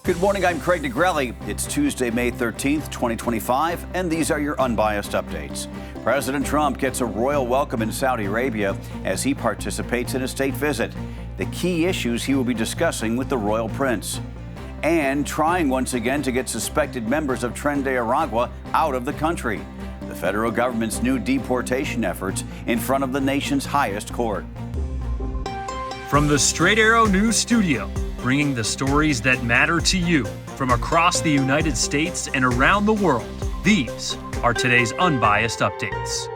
Good morning, I'm Craig Negrelli. It's Tuesday, May 13th, 2025, and these are your Unbiased Updates. President Trump gets a royal welcome in Saudi Arabia as he participates in a state visit. The key issues he will be discussing with the royal prince. And trying once again to get suspected members of Tren de Aragua out of the country. The federal government's new deportation efforts in front of the nation's highest court. From the Straight Arrow News Studio, bringing the stories that matter to you from across the United States and around the world. These are today's Unbiased Updates.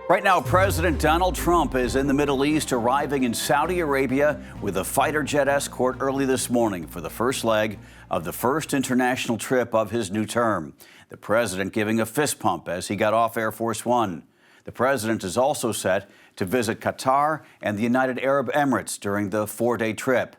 Right now, President Donald Trump is in the Middle East, arriving in Saudi Arabia with a fighter jet escort early this morning for the first leg of the first international trip of his new term. The president giving a fist pump as he got off Air Force One. The president is also set to visit Qatar and the United Arab Emirates during the four-day trip.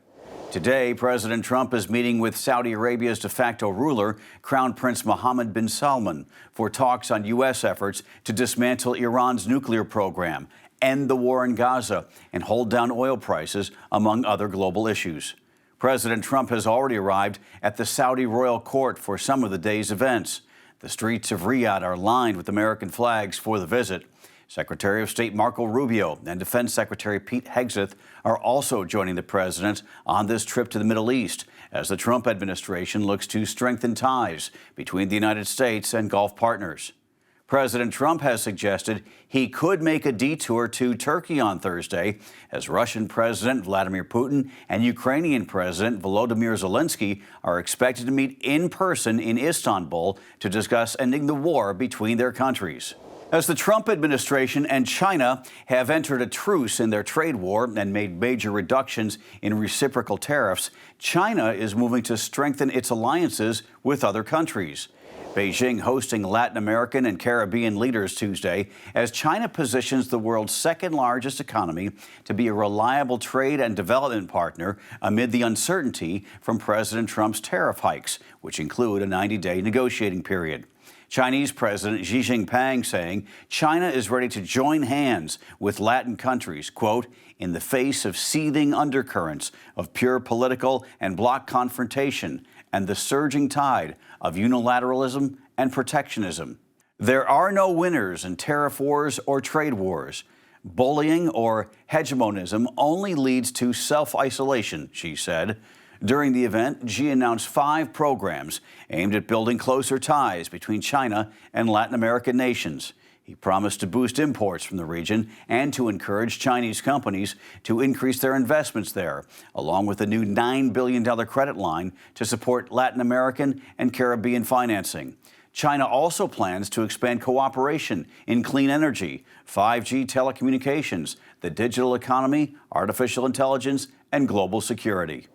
Today, President Trump is meeting with Saudi Arabia's de facto ruler, Crown Prince Mohammed bin Salman, for talks on U.S. efforts to dismantle Iran's nuclear program, end the war in Gaza, and hold down oil prices, among other global issues. President Trump has already arrived at the Saudi royal court for some of the day's events. The streets of Riyadh are lined with American flags for the visit. Secretary of State Marco Rubio and Defense Secretary Pete Hegseth are also joining the president on this trip to the Middle East as the Trump administration looks to strengthen ties between the United States and Gulf partners. President Trump has suggested he could make a detour to Turkey on Thursday as Russian President Vladimir Putin and Ukrainian President Volodymyr Zelensky are expected to meet in person in Istanbul to discuss ending the war between their countries. As the Trump administration and China have entered a truce in their trade war and made major reductions in reciprocal tariffs, China is moving to strengthen its alliances with other countries. Beijing hosting Latin American and Caribbean leaders Tuesday as China positions the world's second largest economy to be a reliable trade and development partner amid the uncertainty from President Trump's tariff hikes, which include a 90-day negotiating period. Chinese President Xi Jinping saying China is ready to join hands with Latin countries, quote, in the face of seething undercurrents of pure political and bloc confrontation and the surging tide of unilateralism and protectionism. There are no winners in tariff wars or trade wars. Bullying or hegemonism only leads to self-isolation, Xi said. During the event, Xi announced 5 programs aimed at building closer ties between China and Latin American nations. He promised to boost imports from the region and to encourage Chinese companies to increase their investments there, along with a new $9 billion credit line to support Latin American and Caribbean financing. China also plans to expand cooperation in clean energy, 5G telecommunications, the digital economy, artificial intelligence, and global security.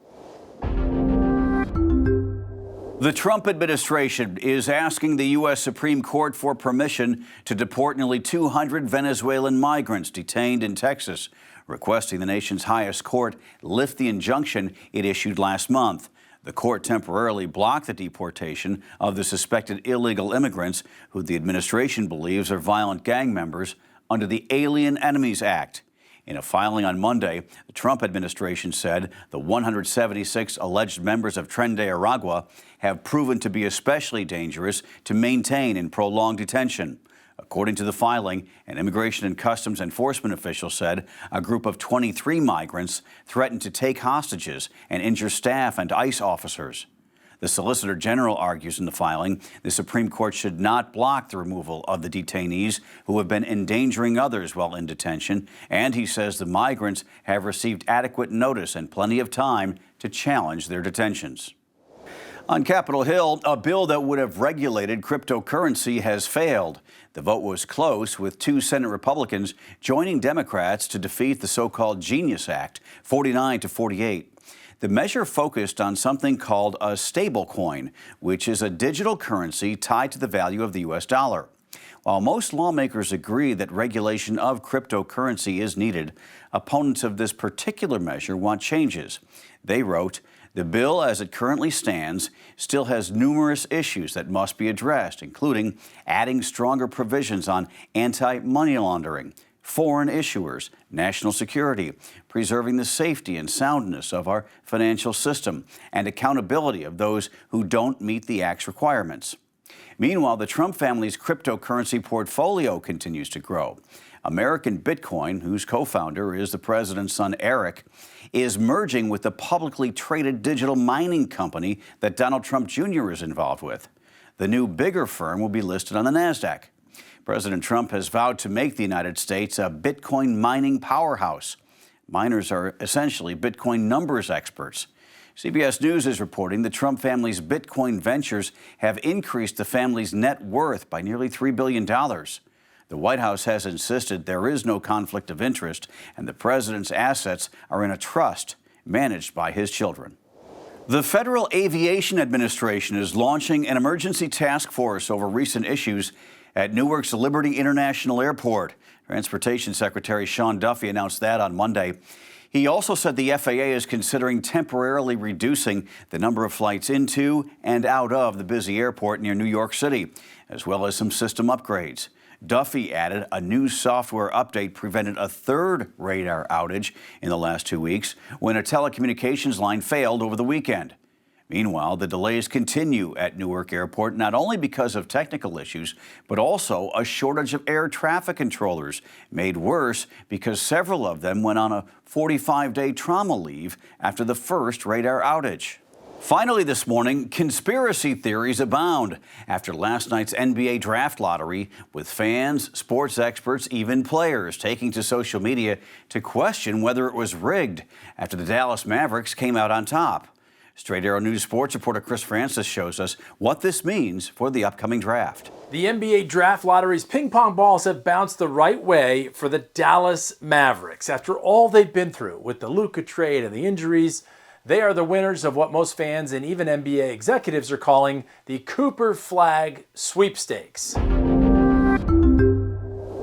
The Trump administration is asking the U.S. Supreme Court for permission to deport nearly 200 Venezuelan migrants detained in Texas, requesting the nation's highest court lift the injunction it issued last month. The court temporarily blocked the deportation of the suspected illegal immigrants, who the administration believes are violent gang members, under the Alien Enemies Act. In a filing on Monday, the Trump administration said the 176 alleged members of Tren de Aragua have proven to be especially dangerous to maintain in prolonged detention. According to the filing, an Immigration and Customs Enforcement official said a group of 23 migrants threatened to take hostages and injure staff and ICE officers. The Solicitor General argues in the filing the Supreme Court should not block the removal of the detainees who have been endangering others while in detention, and he says the migrants have received adequate notice and plenty of time to challenge their detentions. On Capitol Hill, a bill that would have regulated cryptocurrency has failed. The vote was close, with 2 Senate Republicans joining Democrats to defeat the so-called Genius Act, 49-48. The measure focused on something called a stablecoin, which is a digital currency tied to the value of the U.S. dollar. While most lawmakers agree that regulation of cryptocurrency is needed, opponents of this particular measure want changes. They wrote, "The bill as it currently stands still has numerous issues that must be addressed, including adding stronger provisions on anti-money laundering, foreign issuers, national security, preserving the safety and soundness of our financial system, and accountability of those who don't meet the Act's requirements. Meanwhile, the Trump family's cryptocurrency portfolio continues to grow. American Bitcoin, whose co-founder is the president's son Eric, is merging with the publicly traded digital mining company that Donald Trump Jr. is involved with. The new, bigger firm will be listed on the NASDAQ. President Trump has vowed to make the United States a Bitcoin mining powerhouse. Miners are essentially Bitcoin numbers experts. CBS News is reporting the Trump family's Bitcoin ventures have increased the family's net worth by nearly $3 billion. The White House has insisted there is no conflict of interest, and the president's assets are in a trust managed by his children. The Federal Aviation Administration is launching an emergency task force over recent issues at Newark's Liberty International Airport. Transportation Secretary Sean Duffy announced that on Monday. He also said the FAA is considering temporarily reducing the number of flights into and out of the busy airport near New York City, as well as some system upgrades. Duffy added a new software update prevented a third radar outage in the last 2 weeks when a telecommunications line failed over the weekend. Meanwhile, the delays continue at Newark Airport, not only because of technical issues, but also a shortage of air traffic controllers, made worse because several of them went on a 45-day trauma leave after the first radar outage. Finally this morning, conspiracy theories abound after last night's NBA draft lottery, with fans, sports experts, even players taking to social media to question whether it was rigged after the Dallas Mavericks came out on top. Straight Arrow News sports reporter Chris Francis shows us what this means for the upcoming draft. The NBA draft lottery's ping pong balls have bounced the right way for the Dallas Mavericks. After all they've been through with the Luka trade and the injuries, they are the winners of what most fans and even NBA executives are calling the Cooper Flag Sweepstakes.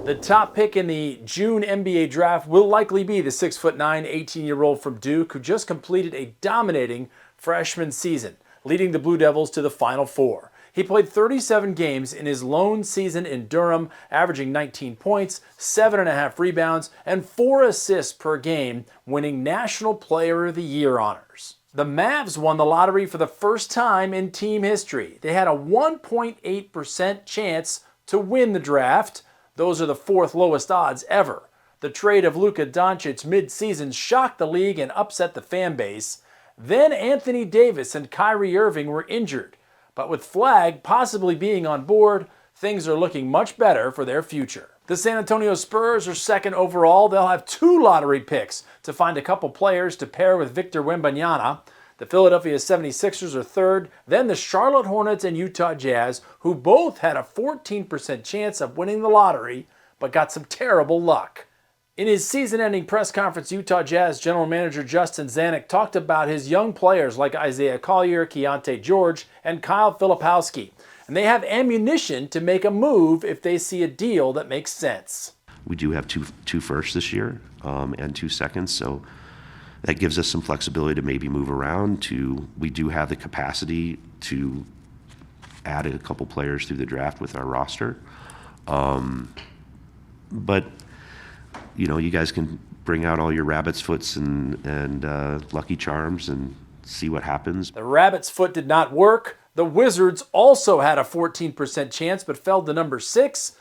The top pick in the June NBA draft will likely be the 6'9", 18-year-old from Duke, who just completed a dominating freshman season, leading the Blue Devils to the Final Four. He played 37 games in his lone season in Durham, averaging 19 points, 7.5 rebounds, and 4 assists per game, winning National Player of the Year honors. The Mavs won the lottery for the first time in team history. They had a 1.8% chance to win the draft. Those are the fourth lowest odds ever. The trade of Luka Doncic mid-season shocked the league and upset the fan base. Then Anthony Davis and Kyrie Irving were injured. But with Flag possibly being on board, things are looking much better for their future. The San Antonio Spurs are second overall. They'll have 2 lottery picks to find a couple players to pair with Victor Wembanyama. The Philadelphia 76ers are third, then the Charlotte Hornets and Utah Jazz, who both had a 14% chance of winning the lottery, but got some terrible luck. In his season-ending press conference, Utah Jazz general manager Justin Zanuck talked about his young players like Isaiah Collier, Keontae George, and Kyle Filipowski. And they have ammunition to make a move if they see a deal that makes sense. We do have two firsts this year and 2 seconds, so that gives us some flexibility to maybe move around. We do have the capacity to add a couple players through the draft with our roster. But you know, you guys can bring out all your rabbit's foots and Lucky Charms and see what happens. The rabbit's foot did not work. The Wizards also had a 14% chance but fell to number 6,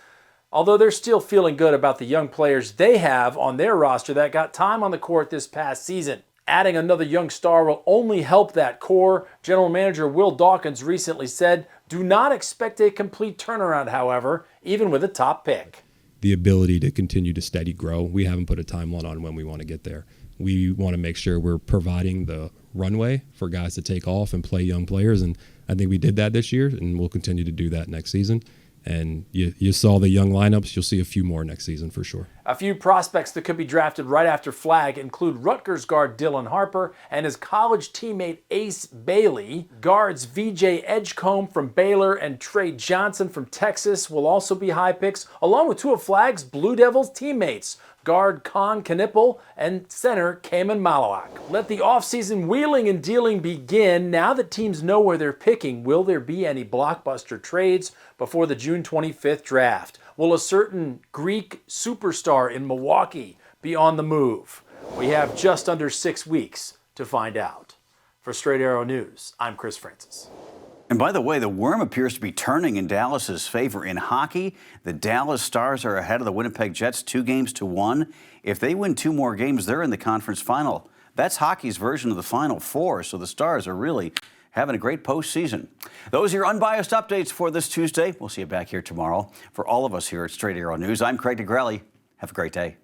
although they're still feeling good about the young players they have on their roster that got time on the court this past season. Adding another young star will only help that core. General Manager Will Dawkins recently said, "Do not expect a complete turnaround, however, even with a top pick." The ability to continue to steady grow. We haven't put a timeline on when we want to get there. We want to make sure we're providing the runway for guys to take off and play young players, and I think we did that this year, and we'll continue to do that next season. And you saw the young lineups. You'll see a few more next season for sure. A few prospects that could be drafted right after Flag include Rutgers guard Dylan Harper and his college teammate Ace Bailey. Guards VJ Edgecombe from Baylor and Trey Johnson from Texas will also be high picks, along with 2 of Flag's Blue Devils teammates, guard Con Knipple and center Kaman Malawak. Let the offseason wheeling and dealing begin. Now that teams know where they're picking, will there be any blockbuster trades before the June 25th draft? Will a certain Greek superstar in Milwaukee be on the move? We have just under 6 weeks to find out. For Straight Arrow News, I'm Chris Francis. And by the way, the worm appears to be turning in Dallas's favor. In hockey, the Dallas Stars are ahead of the Winnipeg Jets 2-1. If they win 2 more games, they're in the conference final. That's hockey's version of the Final Four, so the Stars are really having a great postseason. Those are your unbiased updates for this Tuesday. We'll see you back here tomorrow. For all of us here at Straight Arrow News, I'm Craig DeGrelli. Have a great day.